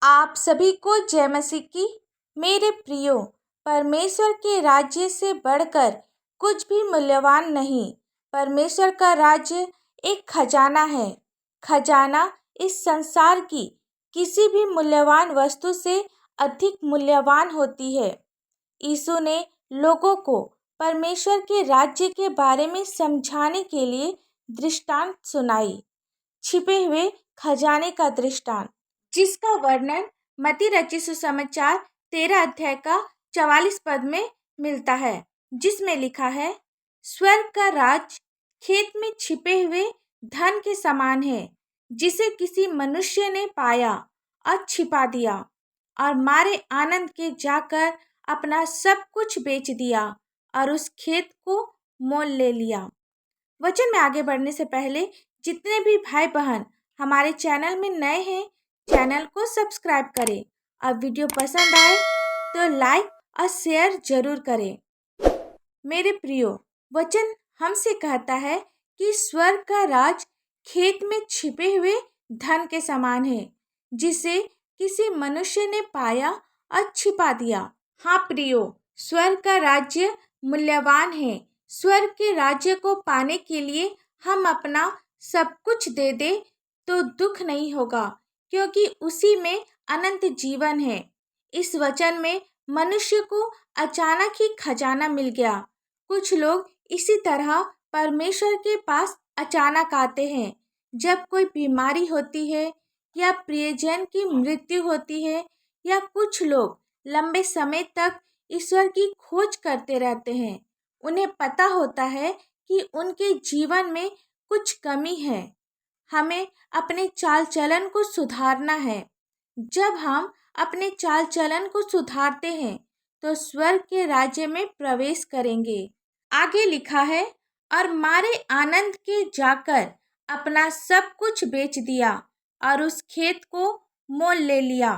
आप सभी को जय मसीह की। मेरे प्रियो, परमेश्वर के राज्य से बढ़कर कुछ भी मूल्यवान नहीं। परमेश्वर का राज्य एक खजाना है। खजाना इस संसार की किसी भी मूल्यवान वस्तु से अधिक मूल्यवान होती है। यीशु ने लोगों को परमेश्वर के राज्य के बारे में समझाने के लिए दृष्टांत सुनाई। छिपे हुए खजाने का दृष्टांत, जिसका वर्णन मत्ती रचित सुसमाचार 13 अध्याय का 44 पद में मिलता है, जिसमें लिखा है, स्वर्ग का राज खेत में छिपे हुए धन के समान है, जिसे किसी मनुष्य ने पाया और छिपा दिया और मारे आनंद के जाकर अपना सब कुछ बेच दिया और उस खेत को मोल ले लिया। वचन में आगे बढ़ने से पहले जितने भी भाई बहन हमारे चैनल में नए हैं, चैनल को सब्सक्राइब करें और वीडियो पसंद आए तो लाइक और शेयर जरूर करें। मेरे प्रियो, वचन हमसे कहता है कि स्वर्ग का राज खेत में छिपे हुए धन के समान है, जिसे किसी मनुष्य ने पाया और छिपा दिया। हाँ प्रियो, स्वर्ग का राज्य मूल्यवान है। स्वर्ग के राज्य को पाने के लिए हम अपना सब कुछ दे दे तो दुख नहीं होगा, क्योंकि उसी में अनंत जीवन है। इस वचन में मनुष्य को अचानक ही खजाना मिल गया। कुछ लोग इसी तरह परमेश्वर के पास अचानक आते हैं जब कोई बीमारी होती है या प्रियजन की मृत्यु होती है, या कुछ लोग लंबे समय तक ईश्वर की खोज करते रहते हैं। उन्हें पता होता है कि उनके जीवन में कुछ कमी है। हमें अपने चाल चलन को सुधारना है। जब हम अपने चाल चलन को सुधारते हैं तो स्वर्ग के राज्य में प्रवेश करेंगे। आगे लिखा है, और मारे आनंद के जाकर अपना सब कुछ बेच दिया और उस खेत को मोल ले लिया।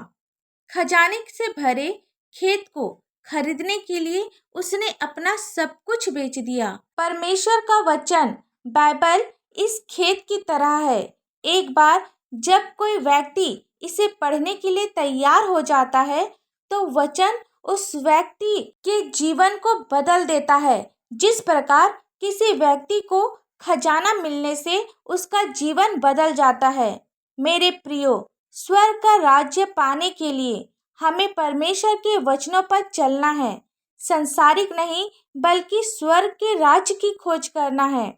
खजाने से भरे खेत को खरीदने के लिए उसने अपना सब कुछ बेच दिया। परमेश्वर का वचन बाइबल इस खेत की तरह है। एक बार जब कोई व्यक्ति इसे पढ़ने के लिए तैयार हो जाता है तो वचन उस व्यक्ति के जीवन को बदल देता है। जिस प्रकार किसी व्यक्ति को खजाना मिलने से उसका जीवन बदल जाता है। मेरे प्रियो, स्वर्ग का राज्य पाने के लिए हमें परमेश्वर के वचनों पर चलना है। संसारिक नहीं, बल्कि स्वर्ग के राज्य की खोज करना है।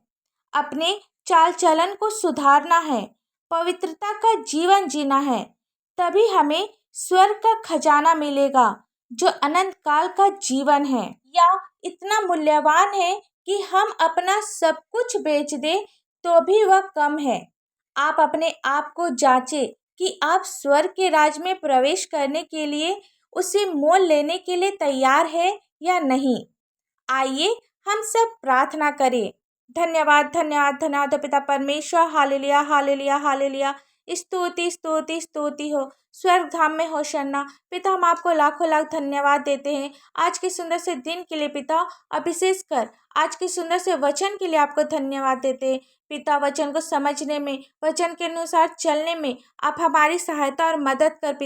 अपने चाल चलन को सुधारना है, पवित्रता का जीवन जीना है। तभी हमें स्वर्ग का खजाना मिलेगा, जो अनंत काल का जीवन है, या इतना मूल्यवान है कि हम अपना सब कुछ बेच दें तो भी वह कम है। आप अपने आप को जांचें कि आप स्वर्ग के राज में प्रवेश करने के लिए उसे मोल लेने के लिए तैयार है या नहीं। आइए हम सब प्रार्थना करें। धन्यवाद धन्यवाद धन्यवाद पिता परमेश्वर। Hallelujah hallelujah hallelujah. स्तुति स्तुति स्तुति हो, स्वर्ग धाम में होशन्ना। पिता, हम आपको लाखों लाख धन्यवाद देते हैं आज के सुंदर से दिन के लिए पिता, और विशेषकर आज के सुंदर से वचन के लिए आपको धन्यवाद देते हैं पिता। वचन को समझने में, वचन के अनुसार चलने में आप हमारी सहायता और मदद कर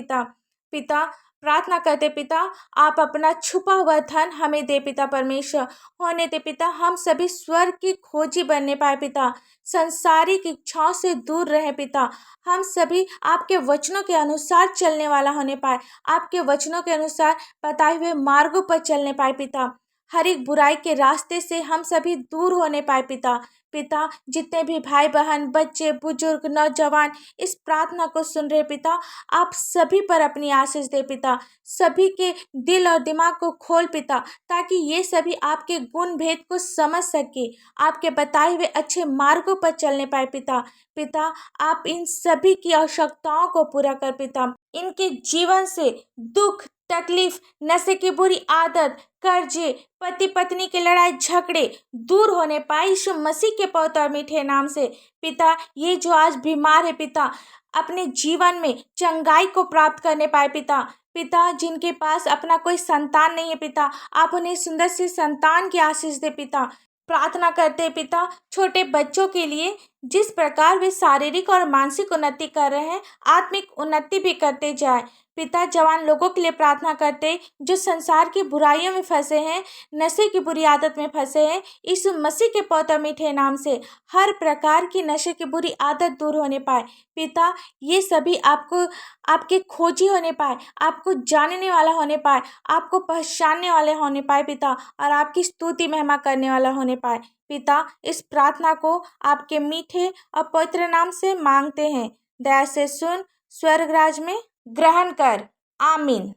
पिता। प्रार्थना करते पिता, आप अपना छुपा हुआ धन हमें दे पिता परमेश्वर। होने दे पिता, हम सभी स्वर्ग की खोजी बनने पाए पिता, संसारिक इच्छाओं से दूर रहे पिता। हम सभी आपके वचनों के अनुसार चलने वाला होने पाए, आपके वचनों के अनुसार बताए हुए मार्गों पर चलने पाए पिता। हर एक बुराई के रास्ते से हम सभी दूर होने पाए पिता। जितने भी भाई बहन, बच्चे, बुजुर्ग, नौजवान इस प्रार्थना को सुन रहे पिता, आप सभी पर अपनी आशीष दे पिता। सभी के दिल और दिमाग को खोल पिता, ताकि ये सभी आपके गुण भेद को समझ सके, आपके बताए हुए अच्छे मार्गों पर चलने पाए पिता। आप इन सभी की आवश्यकताओं को पूरा कर पिता। इनके जीवन से दुख, तकलीफ, नशे की बुरी आदत, कर्जे, पति पत्नी के लड़ाई झगड़े दूर होने पाए यीशु मसीह के पवित्र और मीठे नाम से पिता। ये जो आज बीमार है पिता, अपने जीवन में चंगाई को प्राप्त करने पाए पिता। जिनके पास अपना कोई संतान नहीं है पिता, आप उन्हें सुंदर सी संतान की आशीष दे पिता। प्रार्थना करते हैं पिता, छोटे बच्चों के लिए जिस प्रकार वे शारीरिक और मानसिक उन्नति कर रहे हैं, आत्मिक उन्नति भी करते जाए पिता जवान लोगों के लिए प्रार्थना करते जो संसार की बुराइयों में फंसे हैं, नशे की बुरी आदत में फंसे हैं। यीशु मसीह के पवित्र मीठे नाम से हर प्रकार की नशे की बुरी आदत दूर होने पाए। पिता, ये सभी आपको आपके खोजी होने पाए, आपको जानने वाला होने पाए, आपको पहचानने वाले होने पाए पिता, और आपकी स्तुति महिमा करने वाला होने पाए। पिता, इस प्रार्थना को आपके मीठे और पवित्र नाम से मांगते हैं। दया से सुन, स्वर्ग राज में ग्रहण कर। आमीन।